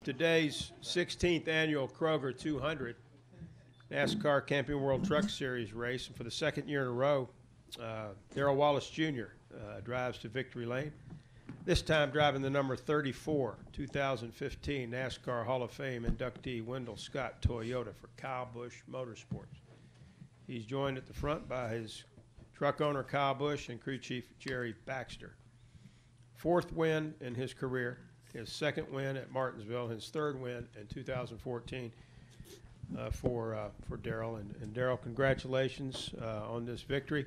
today's 16th annual Kroger 200 NASCAR Camping World Truck Series race. And for the second year in a row, Darrell Wallace Jr. Drives to victory lane. This time driving the number 34, 2015 NASCAR Hall of Fame inductee Wendell Scott Toyota for Kyle Busch Motorsports. He's joined at the front by his truck owner Kyle Busch and crew chief Jerry Baxter. Fourth win in his career, his second win at Martinsville, his third win in 2014 for Darrell. And Darrell, congratulations on this victory.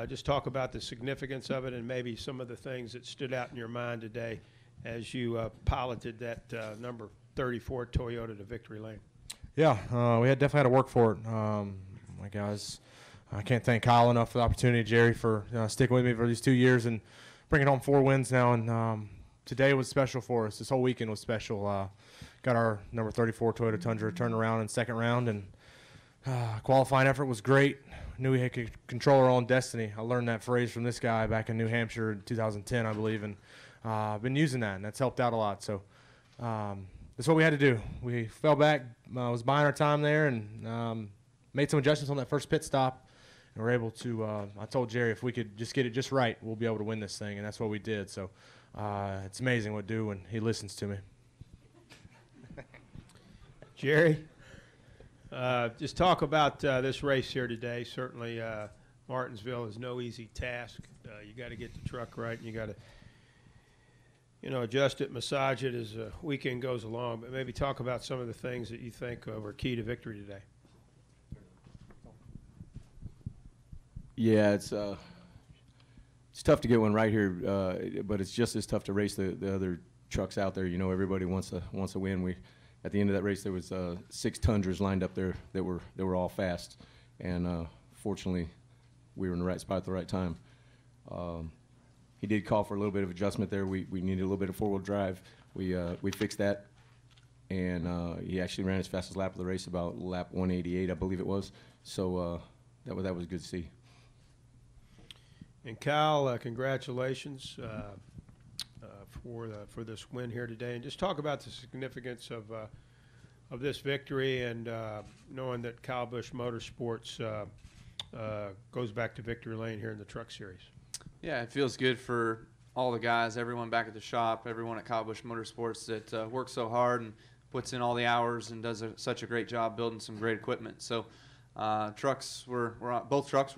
Just talk about the significance of it and maybe some of the things that stood out in your mind today as you piloted that number 34 Toyota to victory lane. Yeah, we definitely had to work for it. My guys, I can't thank Kyle enough for the opportunity, Jerry, for sticking with me for these 2 years and bringing home 4 wins now. And today was special for us. This whole weekend was special. Got our number 34 Toyota Tundra turned around in second round, and qualifying effort was great. Knew we could control our own destiny. I learned that phrase from this guy back in New Hampshire in 2010, I believe, and I've been using that, and that's helped out a lot. So that's what we had to do. We fell back, was buying our time there, and made some adjustments on that first pit stop, and we're able to I told Jerry if we could just get it just right, we'll be able to win this thing, and that's what we did. So it's amazing what do when he listens to me. Jerry? Just talk about this race here today. Certainly, Martinsville is no easy task. You got to get the truck right, and you got to, adjust it, massage it as the weekend goes along. But maybe talk about some of the things that you think were key to victory today. Yeah, it's tough to get one right here, but it's just as tough to race the other trucks out there. Everybody wants a win. At the end of that race, there was 6 Tundras lined up there that were all fast, and fortunately, we were in the right spot at the right time. He did call for a little bit of adjustment there. We needed a little bit of four-wheel drive. We fixed that, and he actually ran his fastest lap of the race, about lap 188, I believe it was. So that was good to see. And Kyle, congratulations for this win here today, and just talk about the significance of this victory, and knowing that Kyle Busch Motorsports goes back to victory lane here in the Truck Series. Yeah, it feels good for all the guys, everyone back at the shop, everyone at Kyle Busch Motorsports that works so hard and puts in all the hours and does such a great job building some great equipment. So both trucks were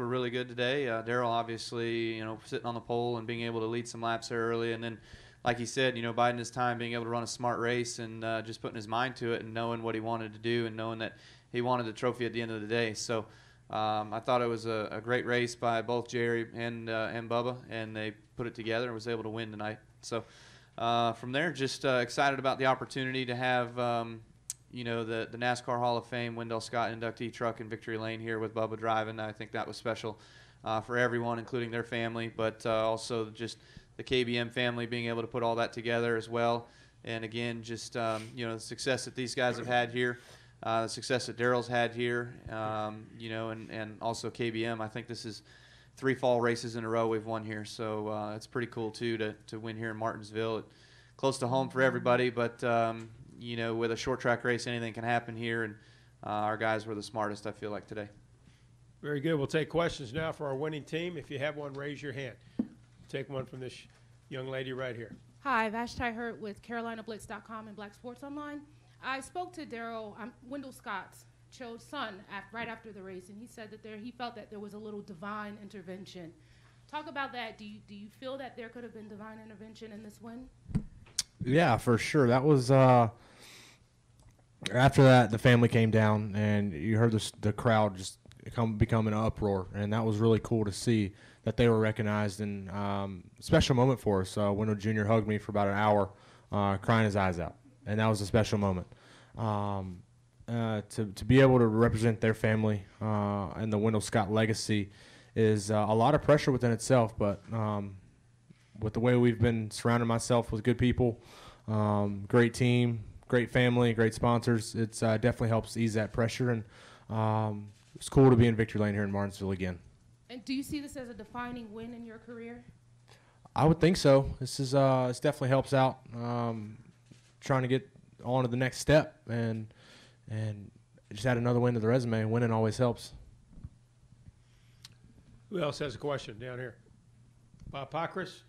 really good today. Darrell obviously, sitting on the pole and being able to lead some laps there early, and then, like he said, biding his time, being able to run a smart race and just putting his mind to it and knowing what he wanted to do and knowing that he wanted the trophy at the end of the day. So I thought it was a great race by both Jerry and Bubba, and they put it together and was able to win tonight. So from there, just excited about the opportunity to have the NASCAR Hall of Fame Wendell Scott inductee truck in victory lane here with Bubba driving. I think that was special for everyone, including their family, but also just the KBM family being able to put all that together as well. And again, just the success that these guys have had here, the success that Darrell's had here, and also KBM. I think this is 3 fall races in a row we've won here, so it's pretty cool too to win here in Martinsville. Close to home for everybody, but with a short track race, anything can happen here, and our guys were the smartest, I feel like, today. Very good. We'll take questions now for our winning team. If you have one, raise your hand. Take one from this young lady right here. Hi, Vashti Hurt with CarolinaBlitz.com and Black Sports Online. I spoke to Darrell, Wendell Scott's son, right after the race, and he said that he felt that there was a little divine intervention. Talk about that. Do you feel that there could have been divine intervention in this win? Yeah, for sure. That was after that, the family came down, and you heard the crowd just become an uproar, and that was really cool to see that they were recognized, and special moment for us. Wendell Jr. hugged me for about an hour, crying his eyes out, and that was a special moment. To be able to represent their family and the Wendell Scott legacy is a lot of pressure within itself, but with the way we've been surrounding myself with good people, great team, great family, great sponsors, it's definitely helps ease that pressure, and it's cool to be in victory lane here in Martinsville again. And do you see this as a defining win in your career? I would think so. This is this definitely helps out. Trying to get on to the next step and just add another win to the resume. Winning always helps. Who else has a question down here? Bob Pockris?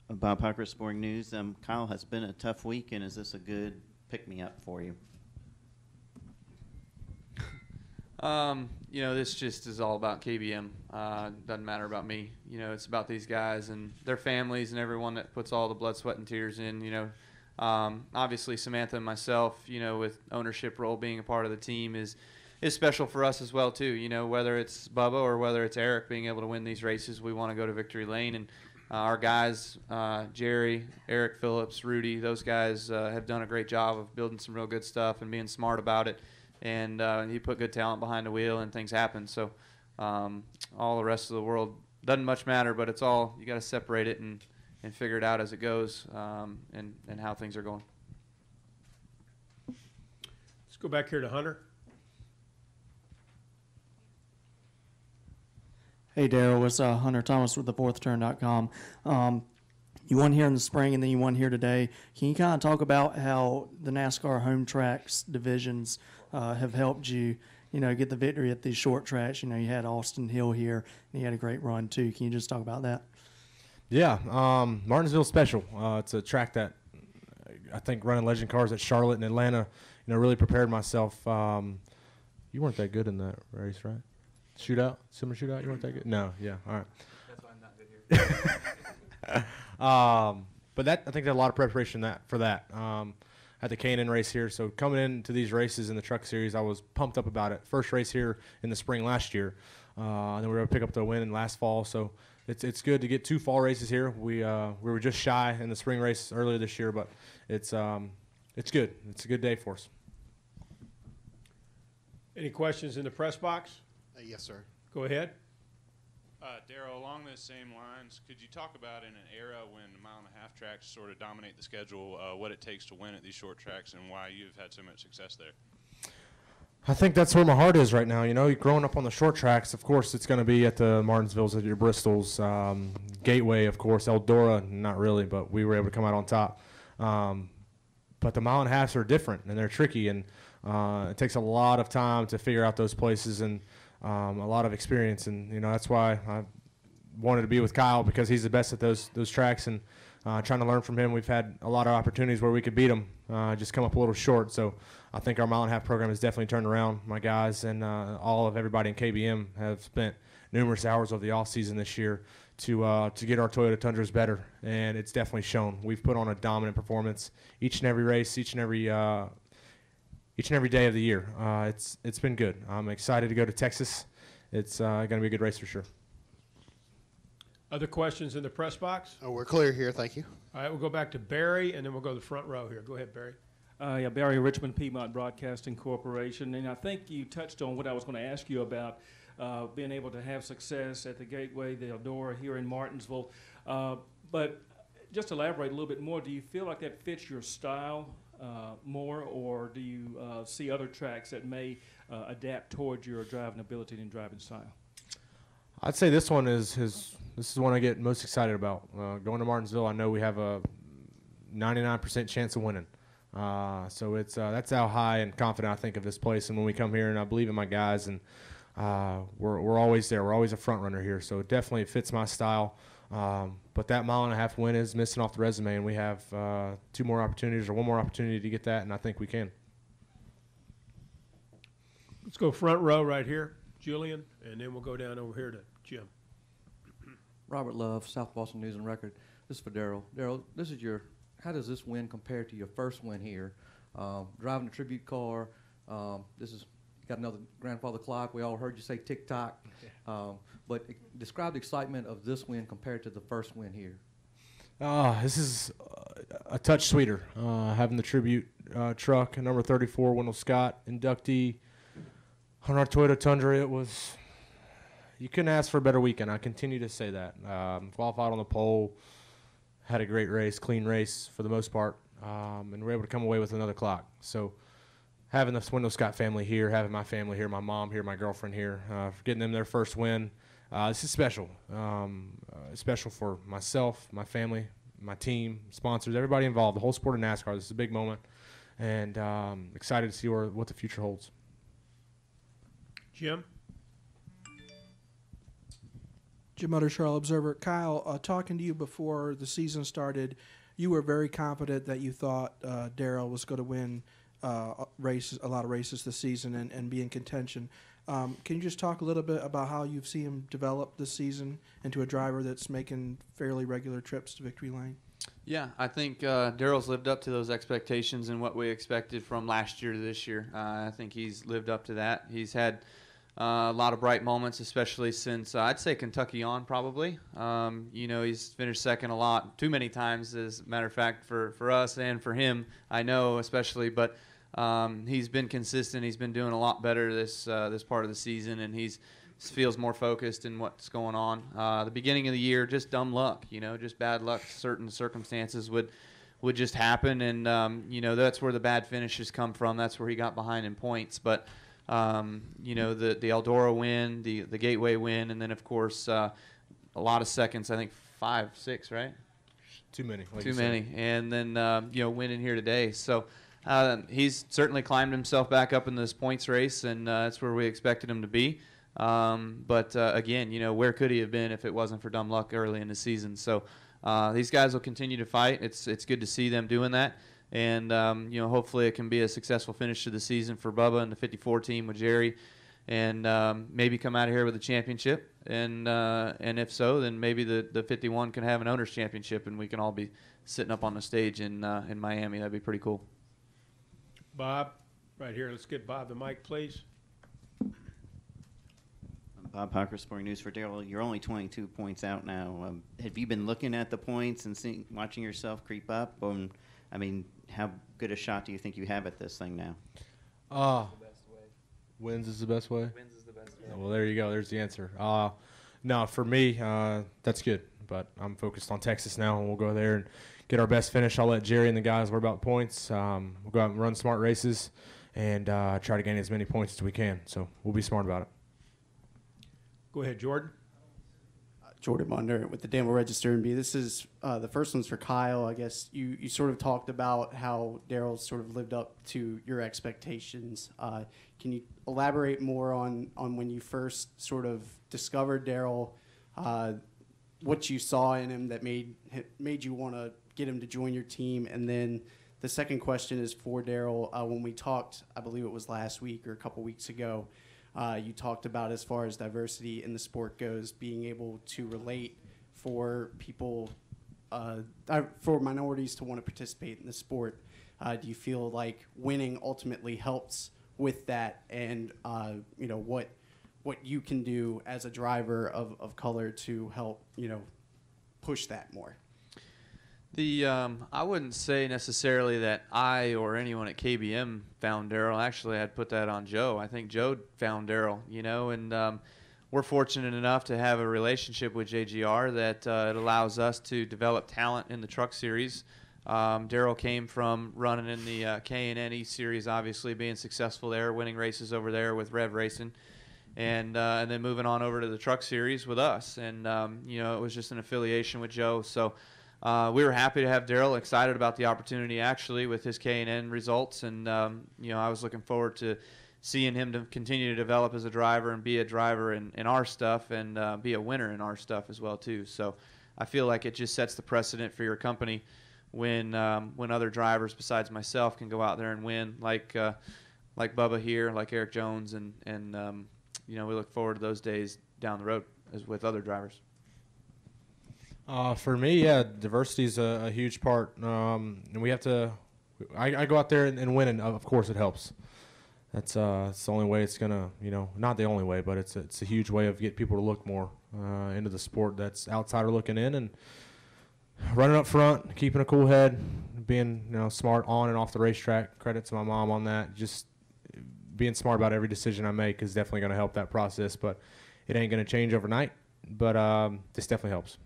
Bob Parker, Sporting News. Kyle, has been a tough week, and is this a good pick-me-up for you? You know, this just is all about KBM. Doesn't matter about me. You know, it's about these guys and their families and everyone that puts all the blood, sweat, and tears in. You know, obviously Samantha and myself, you know, with ownership role being a part of the team is special for us as well too. You know, whether it's Bubba or whether it's Eric being able to win these races, we want to go to victory lane. And our guys, Jerry, Eric Phillips, Rudy, those guys have done a great job of building some real good stuff and being smart about it. And you put good talent behind the wheel and things happen. So all the rest of the world doesn't much matter, but it's all, you got to separate it and figure it out as it goes and how things are going. Let's go back here to Hunter. Hey, Darrell, it's Hunter Thomas with thefourthturn.com. You won here in the spring, and then you won here today. Can you kind of talk about how the NASCAR home tracks divisions have helped you, you know, get the victory at these short tracks? You know, you had Austin Hill here, and you had a great run, too. Can you just talk about that? Yeah, Martinsville special. It's a track that I think running legend cars at Charlotte and Atlanta, you know, really prepared myself. You weren't that good in that race, right? Shootout? Similar shootout? You weren't that good? No, yeah, all right. That's why I'm not good here. But that, I think there's a lot of preparation for that. At the K&N race here, so coming into these races in the Truck Series, I was pumped up about it. First race here in the spring last year, and then we were able to pick up the win in last fall. So it's good to get 2 fall races here. We were just shy in the spring race earlier this year, but it's good. It's a good day for us. Any questions in the press box? Yes, sir. Go ahead. Darrell, along those same lines, could you talk about in an era when mile-and-a-half tracks sort of dominate the schedule, what it takes to win at these short tracks and why you've had so much success there? I think that's where my heart is right now. You know, growing up on the short tracks, of course, it's going to be at the Martinsvilles, at your Bristols, Gateway, of course, Eldora, not really, but we were able to come out on top. But the mile-and-a-halves are different, and they're tricky, and it takes a lot of time to figure out those places and a lot of experience. And, you know, that's why I wanted to be with Kyle, because he's the best at those tracks, and trying to learn from him. We've had a lot of opportunities where we could beat him, just come up a little short. So I think our mile-and-a-half program has definitely turned around. My guys and all of everybody in KBM have spent numerous hours of the off-season this year to get our Toyota Tundras better, and it's definitely shown. We've put on a dominant performance each and every race, each and every day of the year. It's been good. I'm excited to go to Texas. It's going to be a good race for sure. Other questions in the press box? Oh, we're clear here. Thank you. All right, we'll go back to Barry, and then we'll go to the front row here. Go ahead, Barry. Yeah, Barry Richmond, Piedmont Broadcasting Corporation. And I think you touched on what I was going to ask you about, being able to have success at the Gateway, the Eldora here in Martinsville. But just elaborate a little bit more. Do you feel like that fits your style more, or do you see other tracks that may adapt towards your driving ability and driving style? I'd say this one is the one I get most excited about. Going to Martinsville, I know we have a 99% chance of winning. So it's that's how high and confident I think of this place. And when we come here, and I believe in my guys, and we're always there. We're always a front runner here. So it definitely fits my style. But that mile-and-a-half win is missing off the resume, and we have 2 more opportunities or 1 more opportunity to get that, and I think we can. Let's go front row right here, Julian, and then we'll go down over here to Jim. Robert Love, South Boston News and Record. This is for Darrell. Darrell, how does this win compare to your first win here? Driving a tribute car, this is got another grandfather clock. We all heard you say tick-tock. But describe the excitement of this win compared to the first win here. This is a touch sweeter. Having the tribute truck, number 34, Wendell Scott, inductee on our Toyota Tundra. You couldn't ask for a better weekend. I continue to say that. Qualified on the pole, had a great race, clean race for the most part, and we're able to come away with another clock. So having the Wendell Scott family here, having my family here, my mom here, my girlfriend here, for getting them their first win, this is special. Special for myself, my family, my team, sponsors, everybody involved, the whole sport of NASCAR. This is a big moment, and excited to see what the future holds. Jim? Jim Utter, Charlotte Observer. Kyle, talking to you before the season started, you were very confident that you thought Darrell was going to win a lot of races this season and be in contention. Can you just talk a little bit about how you've seen him develop this season into a driver that's making fairly regular trips to victory lane? Yeah, I think Darrell's lived up to those expectations and what we expected from last year to this year. I think he's lived up to that. He's had a lot of bright moments, especially since I'd say Kentucky on probably. He's finished second a lot, too many times, as a matter of fact, for us and for him, I know especially. But he's been consistent. He's been doing a lot better this part of the season, and he feels more focused in what's going on. The beginning of the year, just dumb luck, just bad luck. Certain circumstances would just happen, and that's where the bad finishes come from. That's where he got behind in points. But the Eldora win, the Gateway win, and then of course a lot of seconds. I think 5, 6, right? Too many. Too many, and then winning here today. So. He's certainly climbed himself back up in this points race, and that's where we expected him to be. But again, where could he have been if it wasn't for dumb luck early in the season? So these guys will continue to fight. It's good to see them doing that, and hopefully it can be a successful finish to the season for Bubba and the 54 team with Jerry, and maybe come out of here with a championship. And if so, then maybe the 51 can have an owners championship, and we can all be sitting up on the stage in Miami. That'd be pretty cool. Bob, right here. Let's get Bob the mic, please. Bob Parker, Sporting News for Darrell. You're only 22 points out now. Have you been looking at the points and watching yourself creep up? How good a shot do you think you have at this thing now? Wins is the best way? Wins is the best way. Well, there you go. There's the answer. No, for me, that's good. But I'm focused on Texas now, and we'll go there and get our best finish. I'll let Jerry and the guys worry about points. We'll go out and run smart races and try to gain as many points as we can. So we'll be smart about it. Go ahead, Jordan. Jordan Munder with the Danville Register and B. This is the first one's for Kyle. I guess you sort of talked about how Darrell sort of lived up to your expectations. Can you elaborate more on when you first sort of discovered Darrell, what you saw in him that made you want to get him to join your team? And then the second question is for Darrell. When we talked, I believe it was last week or a couple weeks ago, you talked about, as far as diversity in the sport goes, being able to relate for people, for minorities to want to participate in the sport. Do you feel like winning ultimately helps with that? And what you can do as a driver of color to help push that more? I wouldn't say necessarily that I or anyone at KBM found Darrell. Actually, I'd put that on Joe. I think Joe found Darrell, and we're fortunate enough to have a relationship with JGR that it allows us to develop talent in the truck series. Darrell came from running in the K&N East series, obviously being successful there, winning races over there with Rev Racing, and then moving on over to the truck series with us. And it was just an affiliation with Joe. So we were happy to have Darrell, excited about the opportunity actually with his K&N results, and I was looking forward to seeing him to continue to develop as a driver and be a driver in our stuff, and be a winner in our stuff as well too. So I feel like it just sets the precedent for your company when other drivers besides myself can go out there and win, like Bubba here, like Eric Jones, and we look forward to those days down the road as with other drivers. For me, yeah, diversity is a huge part, and we have to. I go out there and win, and of course it helps. That's the only way it's gonna, not the only way, but it's a huge way of getting people to look more into the sport that's outsider looking in, and running up front, keeping a cool head, being smart on and off the racetrack. Credit to my mom on that. Just being smart about every decision I make is definitely going to help that process, but it ain't going to change overnight. But this definitely helps.